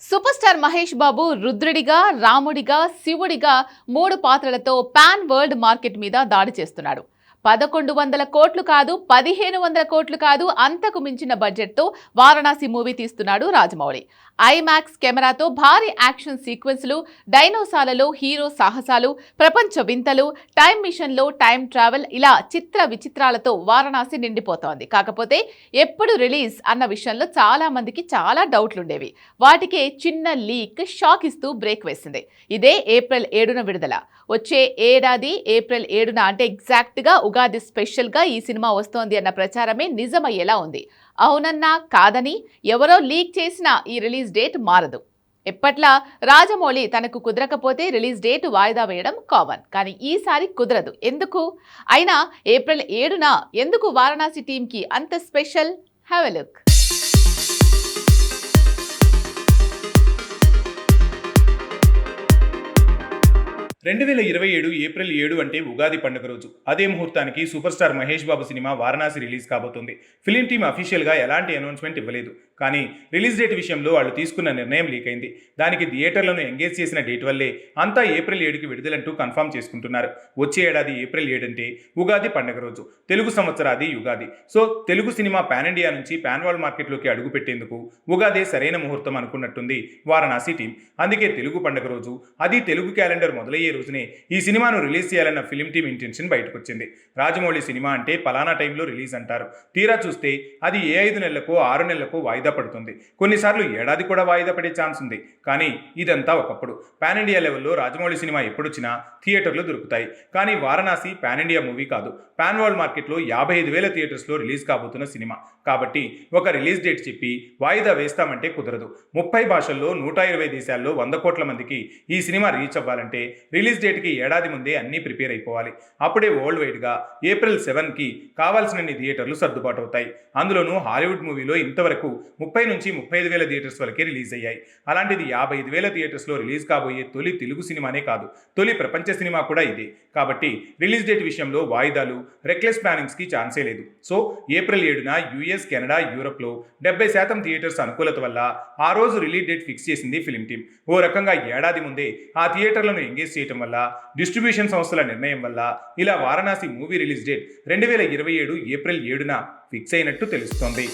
Super star Mahesh Babu రుద్రుడిగా, రాముడిగా, శివుడిగా 3 పాత్రలతో పాన్ వరల్డ్ మార్కెట్ మీద దాడి చేస్తున్నాడు. 1100 కోట్లు కాదు, 1500 కోట్లు కాదు, అంతకు మించిన బడ్జెట్తో వారణాసి మూవీ తీస్తున్నాడు రాజమౌళి. ఐమాక్స్ కెమెరాతో భారీ యాక్షన్ సీక్వెన్స్లు, డైనోసార్లలో హీరో సాహసాలు, ప్రపంచ వింతలు, టైం మిషన్లో టైం ట్రావెల్, ఇలా చిత్ర విచిత్రాలతో వారణాసి నిండిపోతోంది. కాకపోతే ఎప్పుడు రిలీజ్ అన్న విషయంలో చాలా మందికి చాలా డౌట్లుండేవి. వాటికే చిన్న లీక్ షాక్ ఇస్తూ బ్రేక్ వేసింది. ఇదే ఏప్రిల్ 7న విడుదల. వచ్చే ఏడాది ఏప్రిల్ 7న అంటే ఎగ్జాక్ట్గా ఉగాది స్పెషల్గా ఈ సినిమా వస్తోంది అన్న ప్రచారమే నిజమయ్యేలా ఉంది. అవునన్నా కాదని ఎవరో లీక్ చేసిన ఈ రిలీజ్ డేట్ మారదు. ఎప్పట్లా రాజమౌళి తనకు కుదరకపోతే రిలీజ్ డేట్ వాయిదా వేయడం కామన్. కానీ ఈసారి కుదరదు. ఎందుకు? అయినా ఏప్రిల్ 7న ఎందుకు వారణాసి టీంకి అంత special? Have a look. 2027 April 7 అంటే ఉగాది పండుగ రోజు. అదే ముహూర్తానికి సూపర్ స్టార్ మహేష్ బాబు సినిమా వారణాసి రిలీజ్ కాబోతుంది. ఫిలిం టీమ్ అఫీషియల్గా ఎలాంటి అనౌన్స్మెంట్ ఇవ్వలేదు. కానీ రిలీజ్ డేట్ విషయంలో వాళ్ళు తీసుకున్న నిర్ణయం లీక్ అయింది. దానికి థియేటర్లను ఎంగేజ్ చేసిన డేట్ వల్లే అంతా ఏప్రిల్ 7కి విడుదలంటూ కన్ఫర్మ్ చేసుకుంటున్నారు. వచ్చే ఏడాది ఏప్రిల్ 7 అంటే ఉగాది పండుగ రోజు. తెలుగు సంవత్సరాది Ugadi. So Telugu cinema pan India నుంచి పాన్ వరల్డ్ మార్కెట్లోకి అడుగు పెట్టేందుకు ఉగాదే సరైన ముహూర్తం అనుకున్నట్టుంది వారణాసి టీం. అందుకే తెలుగు పండుగ రోజు, అది తెలుగు క్యాలెండర్ మొదలయ్యే రోజునే ఈ సినిమాను రిలీజ్ చేయాలన్న ఫిలిం టీం ఇంటెన్షన్ బయటకు వచ్చింది. రాజమౌళి సినిమా అంటే పలానా టైంలో రిలీజ్ అంటారు. తీరా చూస్తే అది ఏ 5 నెలలకో 6 నెలలకో వాయిదా పడుతుంది. కొన్నిసార్లు ఏడాది కూడా వాయిదా పడే ఛాన్స్ ఉంది. కానీ ఇదంతా ఒకప్పుడు. పాన్ ఇండియా లెవెల్లో రాజమౌళి సినిమా ఎప్పుడొచ్చినా థియేటర్లు దొరుకుతాయి. కానీ వారణాసి పాన్ ఇండియా మూవీ కాదు. పాన్ వరల్డ్ మార్కెట్లో 55,000 థియేటర్స్లో రిలీజ్ కాబోతున్న సినిమా. కాబట్టి ఒక రిలీజ్ డేట్ చెప్పి వాయిదా వేస్తామంటే కుదరదు. 30 భాషల్లో 120 దేశాల్లో 100 కోట్ల మందికి ఈ సినిమా రీచ్ అవ్వాలంటే రిలీజ్ డేట్కి ఏడాది ముందే అన్నీ ప్రిపేర్ అయిపోవాలి. అప్పుడే వరల్డ్ వైడ్గా ఏప్రిల్ 7కి కావాల్సినన్ని థియేటర్లు సర్దుబాటు అవుతాయి. అందులోనూ హాలీవుడ్ మూవీలో ఇంతవరకు 30 నుంచి 35,000 థియేటర్స్ వరకే రిలీజ్ అయ్యాయి. అలాంటిది 55,000 థియేటర్స్లో రిలీజ్ కాబోయే తొలి తెలుగు సినిమానే కాదు, తొలి ప్రపంచ సినిమా కూడా ఇదే. కాబట్టి రిలీజ్ డేట్ విషయంలో వాయిదాలు, రెక్లెస్ ప్లానింగ్స్కి ఛాన్సే లేదు. సో ఏప్రిల్ 7న యుఎస్, కెనడా, యూరప్లో 70% థియేటర్స్ అనుకూలత వల్ల ఆ రోజు రిలీజ్ డేట్ ఫిక్స్ చేసింది ఫిలిం టీం. ఓ రకంగా ఏడాది ముందే ఆ థియేటర్లను ఎంగేజ్ చేయడం వల్ల, డిస్ట్రిబ్యూషన్ సంస్థల నిర్ణయం వల్ల ఇలా Varanasi movie release date 2027 April 7న ఫిక్స్ అయినట్టు తెలుస్తోంది.